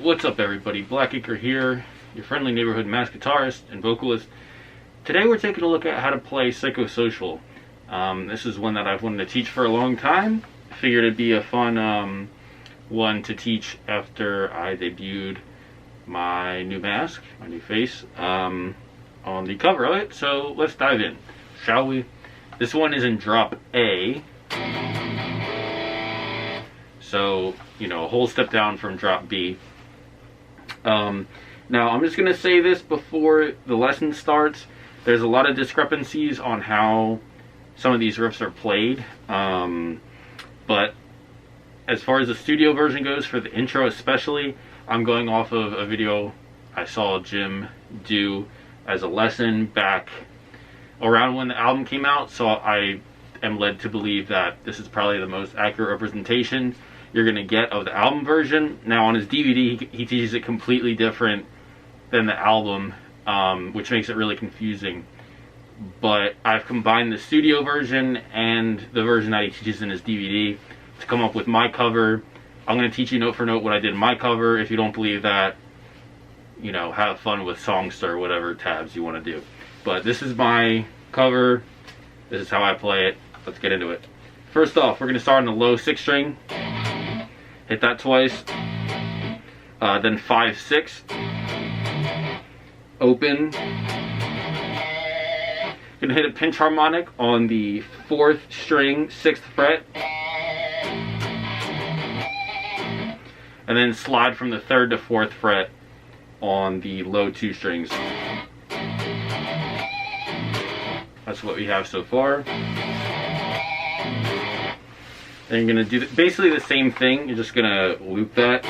What's up everybody, Blackacre here, your friendly neighborhood mass guitarist and vocalist. Today we're taking a look at how to play Psychosocial. This is one that I've wanted to teach for a long time. I figured it'd be a fun one to teach after I debuted my new mask, my new face, on the cover of it. So let's dive in, shall we? This one is in drop A. So, you know, a whole step down from drop B. Now I'm just going to say this before the lesson starts. There's a lot of discrepancies on how some of these riffs are played. But as far as the studio version goes, for the intro especially, I'm going off of a video I saw Jim do as a lesson back around when the album came out. So I am led to believe that this is probably the most accurate representation you're going to get of the album version. Now on his DVD, he teaches it completely different than the album, which makes it really confusing. But I've combined the studio version and the version that he teaches in his DVD to come up with my cover. I'm going to teach you note for note what I did in my cover. If you don't believe that, you know, have fun with Songster, whatever tabs you want to do. But this is my cover. This is how I play it. Let's get into it. First off, we're going to start on the low 6 string. Hit that twice. Then 5, 6. Open. Gonna hit a pinch harmonic on the 4th string, 6th fret. And then slide from the 3rd to 4th fret on the low 2 strings. That's what we have so far. Then you're going to do basically the same thing. You're just going to loop that.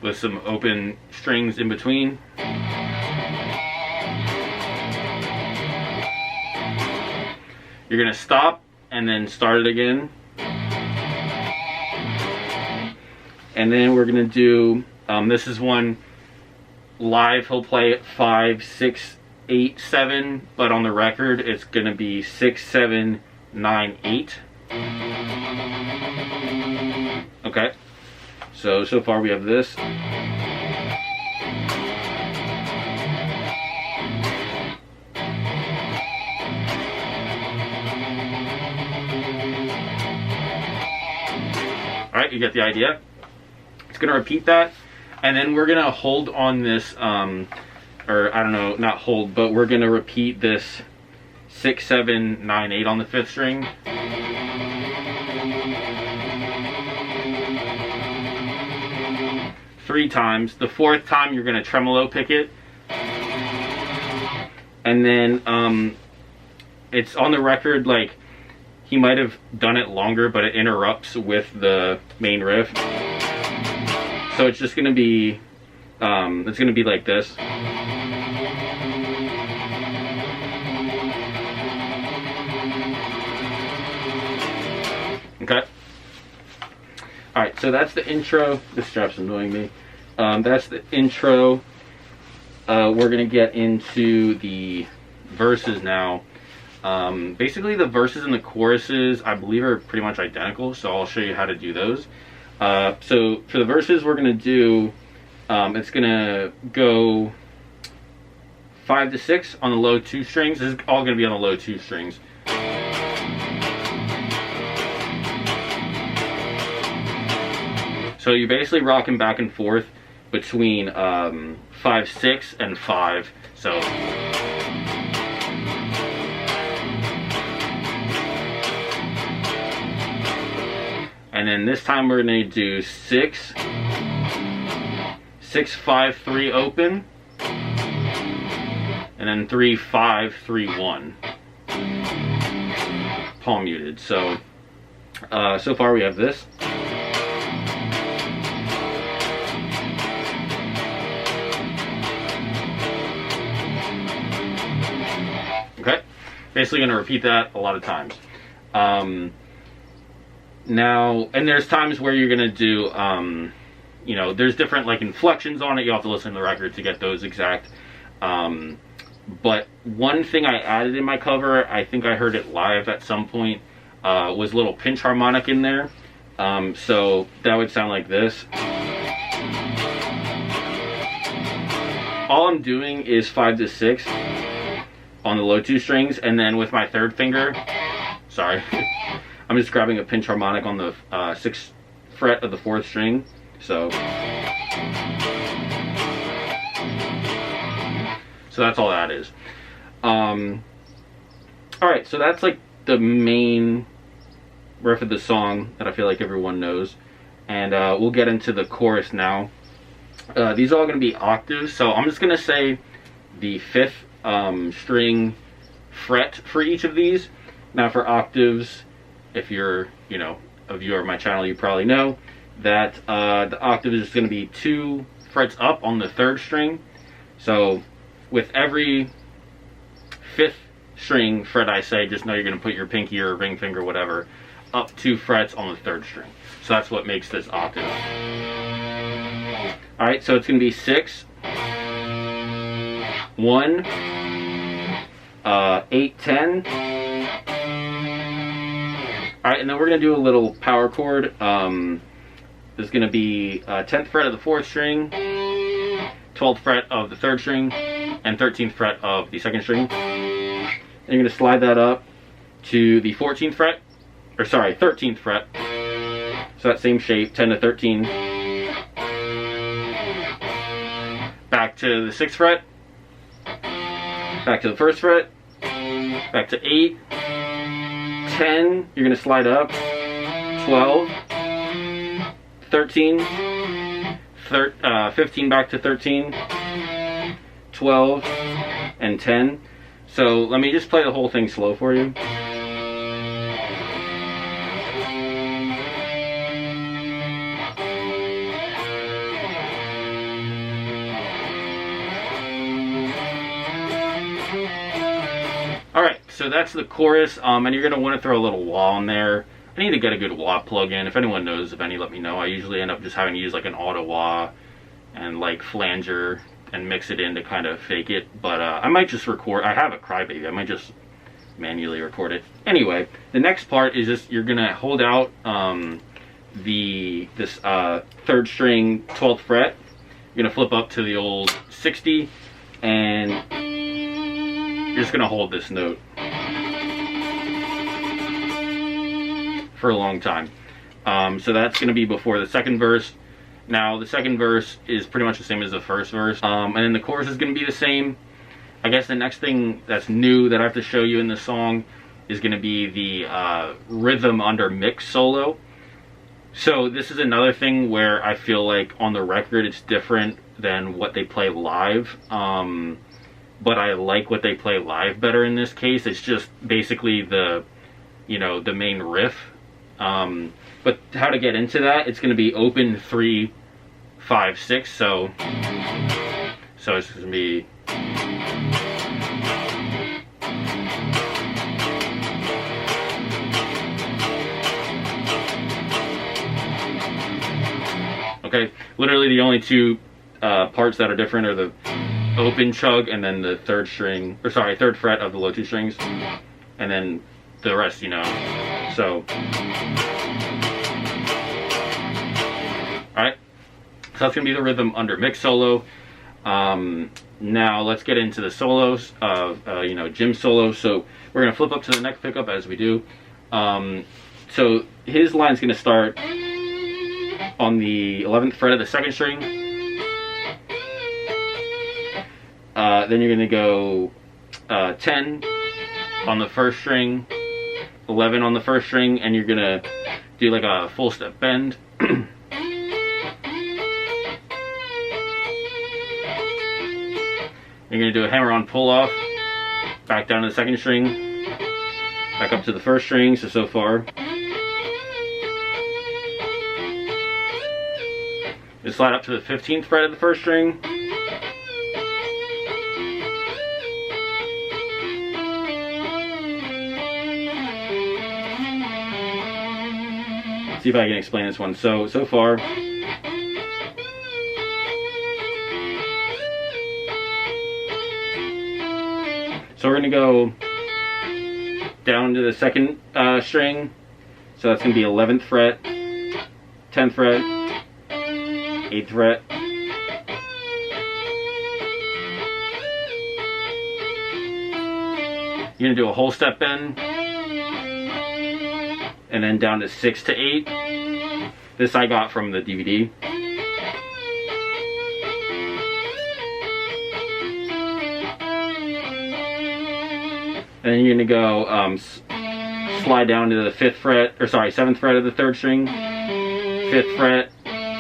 With some open strings in between. You're going to stop and then start it again. And then we're going to do, this is one live, he'll play it 5, 6, 8, 7, but on the record it's going to be 6, 7, 9, 8. Okay, so far we have this. Alright, you get the idea. It's going to repeat that, and then we're going to hold on this, or I don't know, not hold, but we're going to repeat this 6, 7, 9, 8 on the 5th string. Three times. The 4th time you're going to tremolo pick it. And then it's on the record, like, he might have done it longer, but it interrupts with the main riff. So it's just going to be, it's going to be like this. Okay. Alright, so that's the intro. This strap's annoying me. That's the intro. We're going to get into the verses now. Basically, the verses and the choruses, I believe, are pretty much identical, so I'll show you how to do those. So for the verses, we're going to do, it's going to go 5 to 6 on the low 2 strings. This is all going to be on the low 2 strings. So you're basically rocking back and forth between 5, 6, and 5. So and then this time we're going to do 6, 6, 5, 3 open, and then 3, 5, 3, 1. Palm muted. So so far we have this. Okay, basically going to repeat that a lot of times. Now, and there's times where you're going to do, you know, there's different like inflections on it. You have to listen to the record to get those exact. But one thing I added in my cover, I think I heard it live at some point, was a little pinch harmonic in there. So that would sound like this. All I'm doing is 5 to 6 on the low 2 strings, and then with my third finger, sorry, I'm just grabbing a pinch harmonic on the 6th fret of the 4th string. So that's all that is. Alright, so that's like the main riff of the song that I feel like everyone knows. And we'll get into the chorus now. These are all going to be octaves, so I'm just going to say the 5th string fret for each of these. Now for octaves, if you're, you know, a viewer of my channel, you probably know that the octave is going to be 2 frets up on the 3rd string. So with every 5th string fret I say, just know you're going to put your pinky or ring finger, whatever, up 2 frets on the 3rd string. So that's what makes this octave. Alright, so it's going to be 6, 1, 8, 10. Alright, and then we're going to do a little power chord. There's going to be 10th fret of the 4th string, 12th fret of the 3rd string, and 13th fret of the 2nd string. And you're going to slide that up to the 14th fret, or sorry, 13th fret. So that same shape, 10 to 13. Back to the 6th fret, back to the 1st fret, back to 8, 10, you're going to slide up, 12, 13, 15 back to 13, 12, and 10. So let me just play the whole thing slow for you. Alright, so that's the chorus, and you're going to want to throw a little wah in there. I need to get a good wah plug in. If anyone knows of any, let me know. I usually end up just having to use like an auto wah and like flanger and mix it in to kind of fake it. But I might just record. I have a Crybaby. I might just manually record it. Anyway, the next part is just you're going to hold out this 3rd string 12th fret. You're going to flip up to the old 60 and you're just going to hold this note for a long time. So that's going to be before the 2nd verse. Now the 2nd verse is pretty much the same as the 1st verse. And then the chorus is going to be the same. I guess the next thing that's new that I have to show you in the song is going to be the rhythm under mix solo. So this is another thing where I feel like on the record it's different than what they play live. But I like what they play live better in this case. It's just basically the, you know, the main riff. But how to get into that, it's going to be open 3, 5, 6. So it's going to be. Okay, literally the only 2 parts that are different are the open chug and then the 3rd string, or sorry, 3rd fret of the low 2 strings, and then the rest, you know. So, alright, so that's going to be the rhythm under mix solo. Now let's get into the solos of, you know, Jim's solo. So we're going to flip up to the neck pickup as we do. So his line's going to start on the 11th fret of the 2nd string. Then you're going to go 10 on the 1st string, 11 on the 1st string, and you're going to do like a full step bend. You're going to do a hammer-on pull-off, back down to the 2nd string, back up to the 1st string, so far. You slide up to the 15th fret of the 1st string. See if I can explain this one. So far. So we're going to go down to the 2nd string. So that's going to be 11th fret, 10th fret, 8th fret. You're gonna do a whole step bend, and then down to 6 to 8. This I got from the DVD. And then you're gonna go slide down to the 5th fret, or sorry, 7th fret of the 3rd string, 5th fret,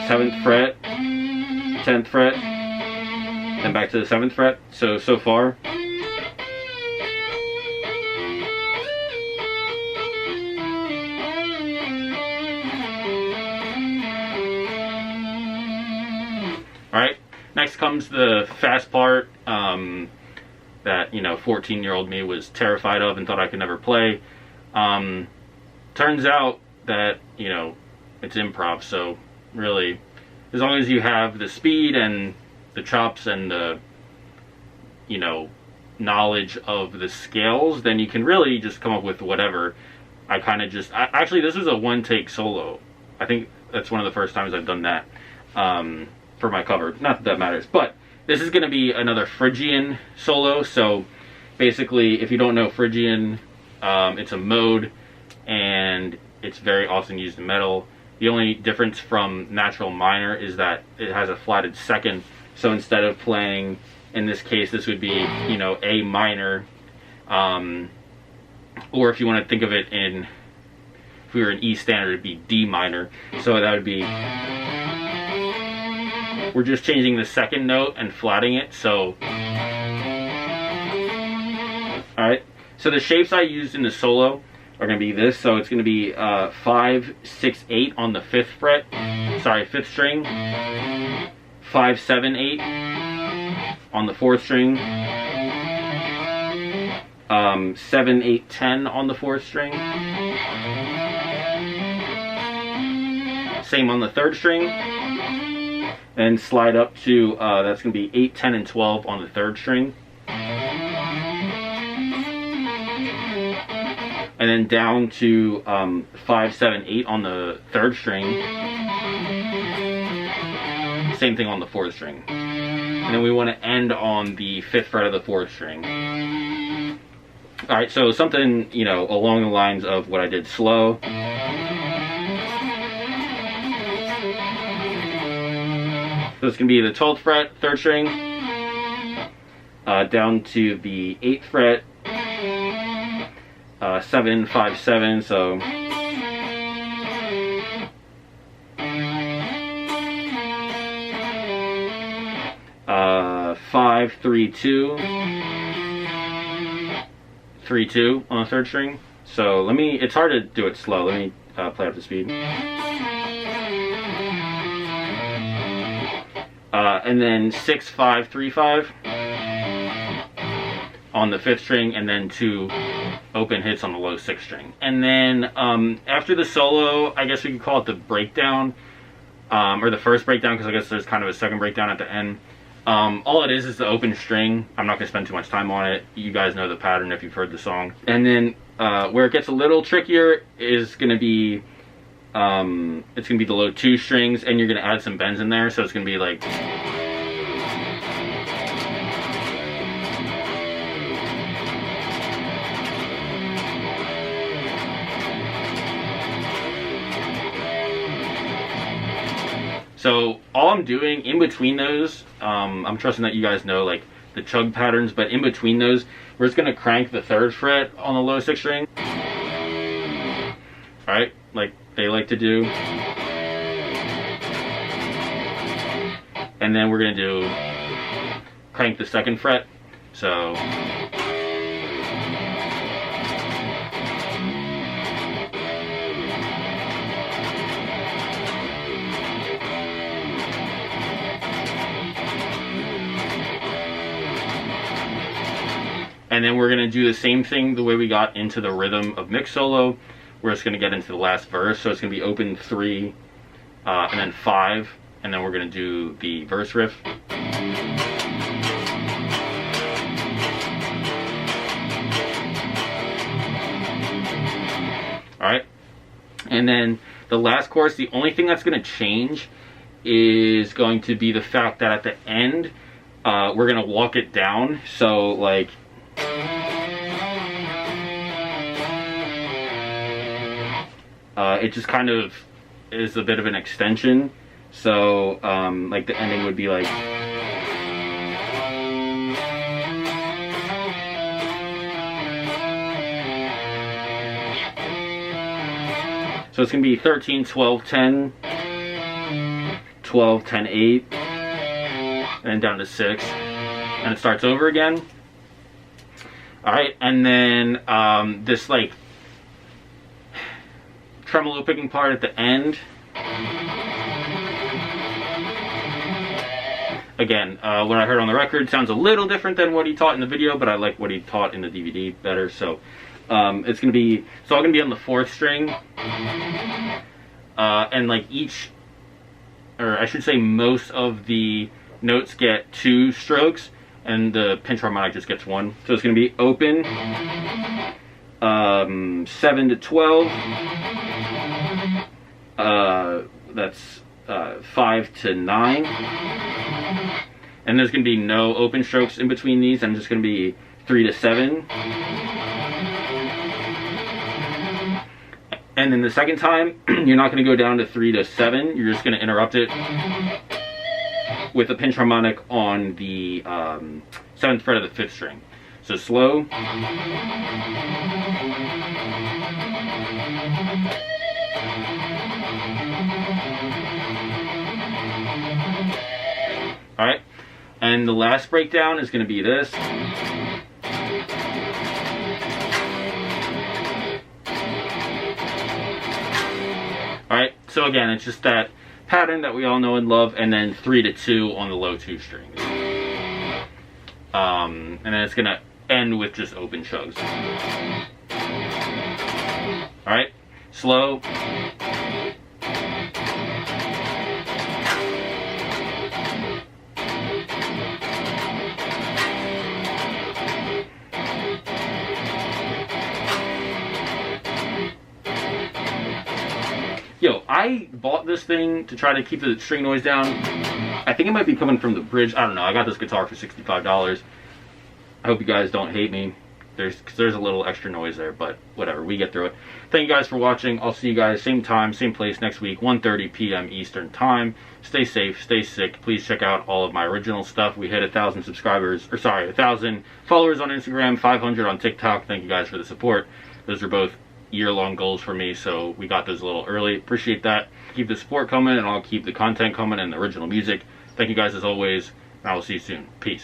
7th fret, 10th fret, then back to the 7th fret. So far. Alright, next comes the fast part that, 14-year-old me was terrified of and thought I could never play. Turns out that, it's improv, so really, as long as you have the speed and the chops and the, knowledge of the scales, then you can really just come up with whatever. I kind of just, actually this was a one-take solo. I think that's one of the first times I've done that. For my cover, not that that matters, but this is going to be another Phrygian solo. So basically, if you don't know Phrygian, it's a mode and it's very often used in metal. The only difference from natural minor is that it has a flatted second. So instead of playing, in this case, this would be, A minor, or if you want to think of it in, if we were in E standard, it'd be D minor. So that would be, we're just changing the second note and flatting it. So, alright, so the shapes I used in the solo are going to be this. So it's going to be 5, 6, 8 on the 5th fret, sorry, 5th string, 5, 7, 8 on the 4th string, 7, 8, 10 on the 4th string, same on the 3rd string, and slide up to, that's going to be 8, 10, and 12 on the 3rd string. And then down to 5, 7, 8 on the 3rd string. Same thing on the 4th string. And then we want to end on the 5th fret of the 4th string. Alright, so something, along the lines of what I did slow. So it's going to be the 12th fret, 3rd string, down to the 8th fret, 7, 5, 7, so 5, 3, 2, 3, 2 on the 3rd string. So it's hard to do it slow. Let me play up the speed. And then 6, 5, 3, 5 on the 5th string, and then 2 open hits on the low 6th string. And then after the solo, I guess we could call it the breakdown, or the first breakdown, because I guess there's kind of a second breakdown at the end. All it is the open string. I'm not going to spend too much time on it. You guys know the pattern if you've heard the song. And then where it gets a little trickier is going to be, it's going to be the low 2 strings, and you're going to add some bends in there. So it's going to be like, so all I'm doing in between those, I'm trusting that you guys know like the chug patterns, but in between those, we're just gonna crank the 3rd fret on the low 6th string. Alright, like they like to do. And then we're gonna do crank the 2nd fret. So and then we're going to do the same thing the way we got into the rhythm of mix solo. We're just going to get into the last verse. So it's going to be open 3, and then 5, and then we're going to do the verse riff. Alright, and then The last chorus, the only thing that's going to change is going to be the fact that at the end, we're going to walk it down. So, like, it just kind of is a bit of an extension. So, like, the ending would be like... So it's going to be 13, 12, 10, 12, 10, 8, and then down to 6, and it starts over again. Alright, and then this, like, tremolo picking part at the end. Again, what I heard on the record sounds a little different than what he taught in the video, but I like what he taught in the DVD better, so... it's gonna be, it's all gonna be on the 4th string, and like each, or I should say most of the notes get 2 strokes, and the pinch harmonic just gets 1. So it's gonna be open, 7 to 12, that's 5 to 9, and there's gonna be no open strokes in between these, and just gonna be 3 to 7. And then the second time, you're not going to go down to 3 to 7. You're just going to interrupt it with a pinch harmonic on the 7th fret of the 5th string. So slow. Alright. And the last breakdown is going to be this. Alright, so again, it's just that pattern that we all know and love, and then 3 to 2 on the low 2 strings. And then it's going to end with just open chugs. Alright, slow. Yo, I bought this thing to try to keep the string noise down. I think it might be coming from the bridge. I don't know. I got this guitar for $65. I hope you guys don't hate me. There's a little extra noise there, but whatever. We get through it. Thank you guys for watching. I'll see you guys same time, same place next week, 1:30 p.m. Eastern Time. Stay safe, stay sick. Please check out all of my original stuff. We hit 1,000 subscribers, or sorry, 1,000 followers on Instagram, 500 on TikTok. Thank you guys for the support. Those are both year-long goals for me, so we got those a little early. Appreciate that. Keep the support coming, and I'll keep the content coming and the original music. Thank you guys as always, and I will see you soon. Peace.